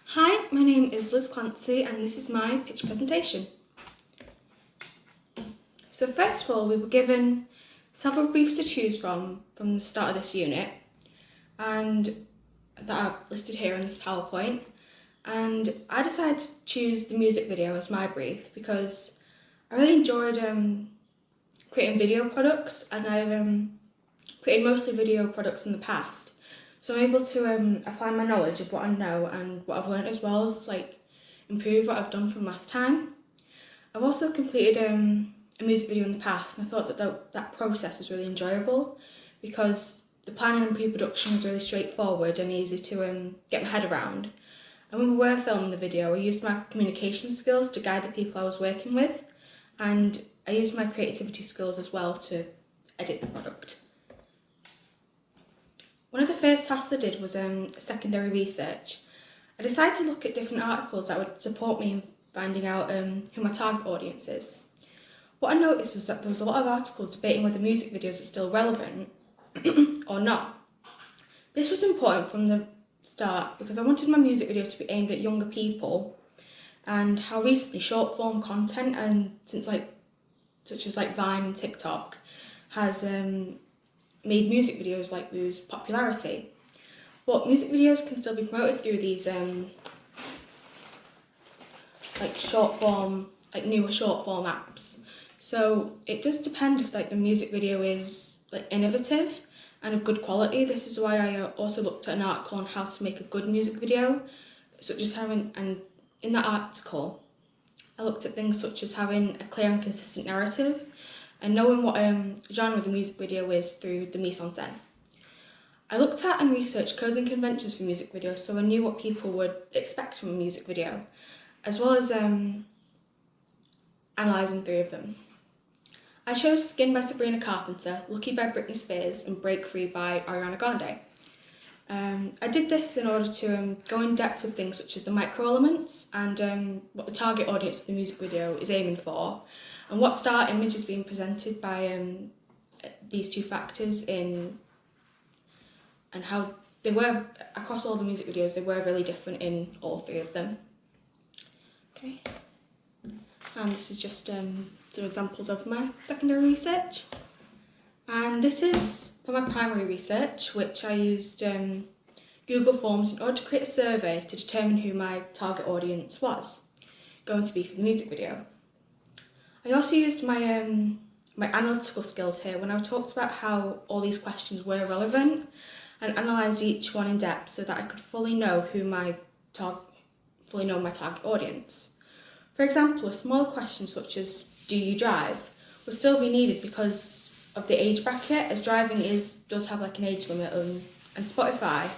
Hi, my name is Liz Clancy and this is my pitch presentation. So first of all, we were given several briefs to choose from the start of this unit, and that are listed here in this PowerPoint. And I decided to choose the music video as my brief because I really enjoyed creating video products, and I've created mostly video products in the past. So I'm able to apply my knowledge of what I know and what I've learned, as well as improve what I've done from last time. I've also completed a music video in the past, and I thought that process was really enjoyable because the planning and pre-production was really straightforward and easy to get my head around. And when we were filming the video, I used my communication skills to guide the people I was working with, and I used my creativity skills as well to edit the product. One of the first tasks I did was secondary research. I decided to look at different articles that would support me in finding out who my target audience is. What I noticed was that there was a lot of articles debating whether music videos are still relevant or not. This was important from the start because I wanted my music video to be aimed at younger people, and how recently short form content and such as Vine and TikTok has made music videos lose popularity. But music videos can still be promoted through these short form, newer short form apps. So it does depend if the music video is innovative and of good quality. This is why I also looked at an article on how to make a good music video, such as and in that article I looked at things such as having a clear and consistent narrative, and knowing what genre the music video is through the mise en scène. I looked at and researched codes and conventions for music videos, so I knew what people would expect from a music video, as well as analysing 3 of them. I chose Skin by Sabrina Carpenter, Lucky by Britney Spears, and Break Free by Ariana Grande. I did this in order to go in depth with things such as the micro elements and what the target audience of the music video is aiming for, and what star image is being presented by these 2 factors and how they were, across all the music videos, they were really different in all 3 of them. Okay, and this is just some examples of my secondary research. And this is for my primary research, which I used Google Forms in order to create a survey to determine who my target audience was going to be for the music video. I also used my my analytical skills here when I talked about how all these questions were relevant, and analysed each one in depth so that I could fully know my target audience. For example, a smaller question such as "Do you drive?" would still be needed because of the age bracket, as driving does have an age limit, and Spotify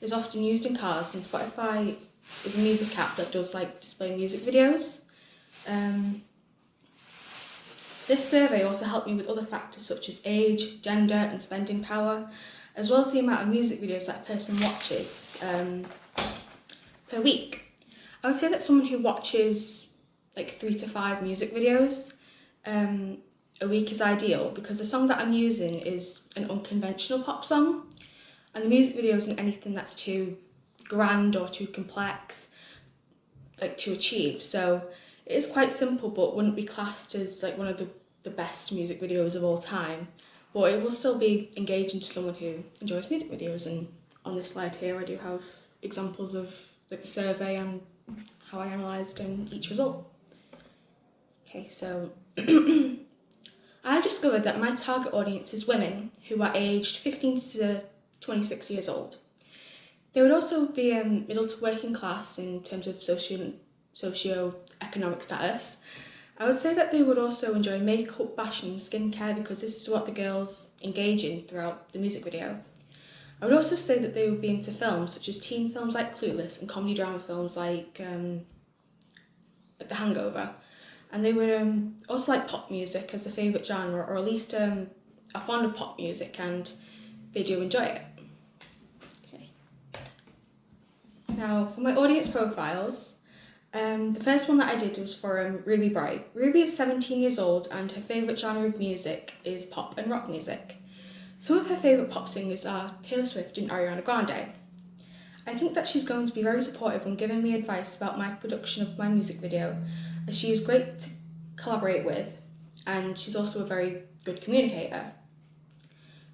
is often used in cars, and Spotify is a music app that does display music videos. This survey also helped me with other factors such as age, gender and spending power, as well as the amount of music videos that a person watches per week. I would say that someone who watches 3 to 5 music videos a week is ideal, because the song that I'm using is an unconventional pop song, and the music video isn't anything that's too grand or too complex to achieve. So it is quite simple, but wouldn't be classed as one of the best music videos of all time. But it will still be engaging to someone who enjoys music videos. And on this slide here, I do have examples of the survey and how I analysed each result. Okay, so I discovered that my target audience is women who are aged 15 to 26 years old. They would also be middle to working class in terms of socio-economic status. I would say that they would also enjoy makeup, fashion, skincare, because this is what the girls engage in throughout the music video. I would also say that they would be into films such as teen films like Clueless and comedy drama films like The Hangover. And they would also like pop music as their favourite genre, or at least are fond of pop music and they do enjoy it. Okay. Now, for my audience profiles, the first one that I did was for Ruby Bright. Ruby is 17 years old and her favourite genre of music is pop and rock music. Some of her favourite pop singers are Taylor Swift and Ariana Grande. I think that she's going to be very supportive and giving me advice about my production of my music video, as she is great to collaborate with, and she's also a very good communicator.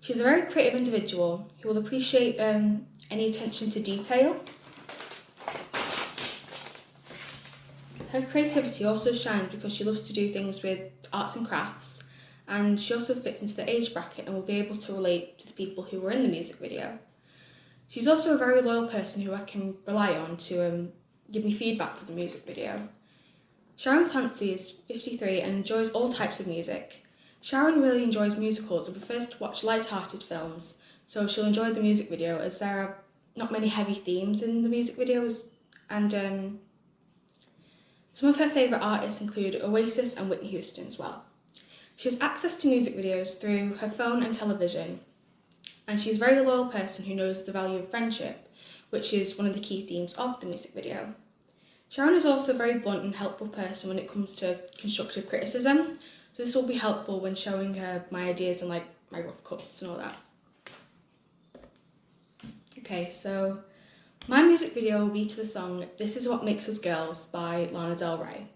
She's a very creative individual who will appreciate any attention to detail. Her creativity also shines because she loves to do things with arts and crafts, and she also fits into the age bracket and will be able to relate to the people who were in the music video. She's also a very loyal person who I can rely on to give me feedback for the music video. Sharon Clancy is 53 and enjoys all types of music. Sharon really enjoys musicals and prefers to watch light-hearted films, so she'll enjoy the music video as there are not many heavy themes in the music videos, and some of her favourite artists include Oasis and Whitney Houston as well. She has access to music videos through her phone and television, and she's a very loyal person who knows the value of friendship, which is one of the key themes of the music video. Sharon is also a very blunt and helpful person when it comes to constructive criticism, so this will be helpful when showing her my ideas and like my rough cuts and all that. Okay, so my music video will be to the song This Is What Makes Us Girls by Lana Del Rey.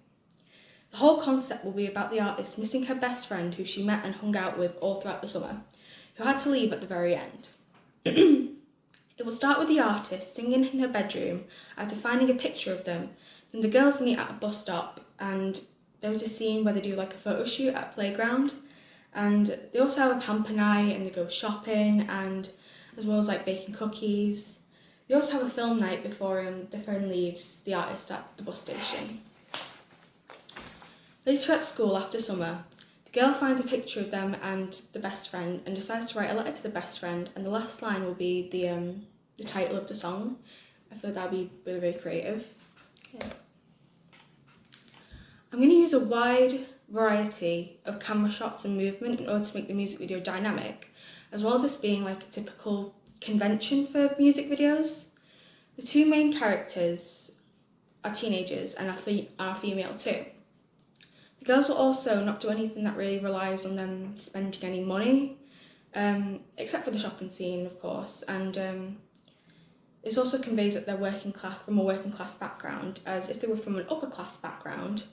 The whole concept will be about the artist missing her best friend who she met and hung out with all throughout the summer, who had to leave at the very end. It will start with the artist singing in her bedroom after finding a picture of them. Then the girls meet at a bus stop, and there is a scene where they do like a photo shoot at a playground, and they also have a pamper night and they go shopping, and as well as like baking cookies. They also have a film night before the friend leaves the artist at the bus station. Later at school after summer, the girl finds a picture of them and the best friend and decides to write a letter to the best friend, and the last line will be the title of the song. I feel that'd be really, really creative. Okay. I'm going to use a wide variety of camera shots and movement in order to make the music video dynamic, as well as this being like a typical convention for music videos. The two main characters are teenagers and are female too. The girls will also not do anything that really relies on them spending any money, except for the shopping scene, of course, and this also conveys that they're from a working class background, as if they were from an upper class background,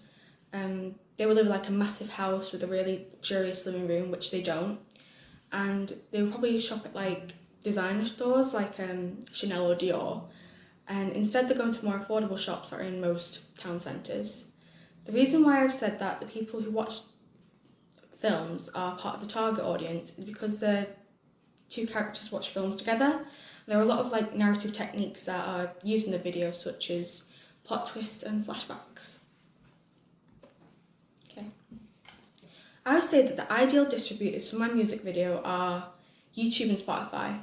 they would live in like a massive house with a really luxurious living room, which they don't, and they would probably shop at like designer stores like Chanel or Dior, and instead they're going to more affordable shops that are in most town centres. The reason why I've said that the people who watch films are part of the target audience is because the two characters watch films together. There are a lot of like narrative techniques that are used in the video, such as plot twists and flashbacks. Okay. I would say that the ideal distributors for my music video are YouTube and Spotify.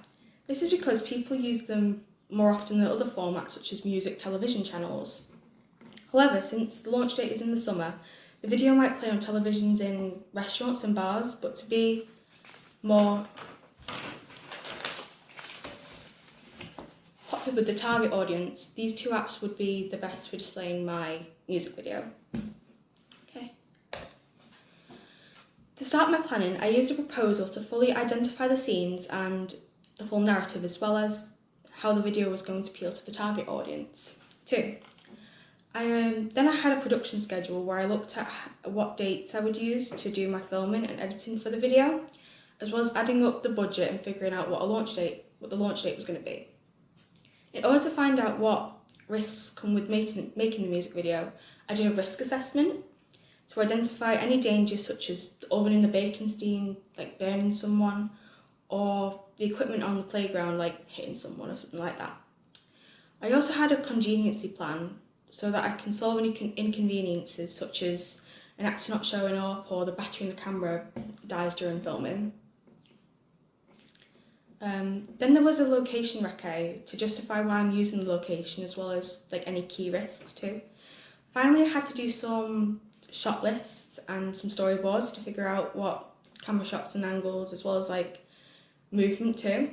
This is because people use them more often than other formats such as music television channels. However, since the launch date is in the summer, the video might play on televisions in restaurants and bars, but to be more popular with the target audience, these two apps would be the best for displaying my music video. Okay. To start my planning, I used a proposal to fully identify the scenes and the full narrative, as well as how the video was going to appeal to the target audience too. Then I had a production schedule where I looked at what dates I would use to do my filming and editing for the video, as well as adding up the budget and figuring out what the launch date was going to be. In order to find out what risks come with making the music video, I did a risk assessment to identify any dangers such as the oven in the baking steam, like burning someone, or the equipment on the playground, like hitting someone or something like that. I also had a contingency plan so that I can solve any inconveniences such as an actor not showing up or the battery in the camera dies during filming. Then there was a location recce to justify why I'm using the location, as well as like any key risks too. Finally, I had to do some shot lists and some storyboards to figure out what camera shots and angles, as well as like movement too.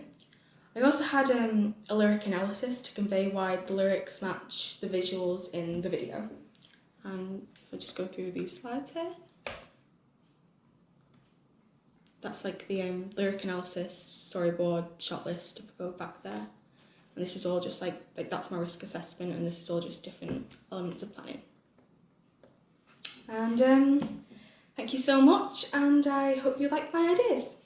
I also had a lyric analysis to convey why the lyrics match the visuals in the video. And if I just go through these slides here, that's like the lyric analysis, storyboard, shot list, if I go back there. And this is all just like that's my risk assessment, and this is all just different elements of planning. And thank you so much, and I hope you like my ideas.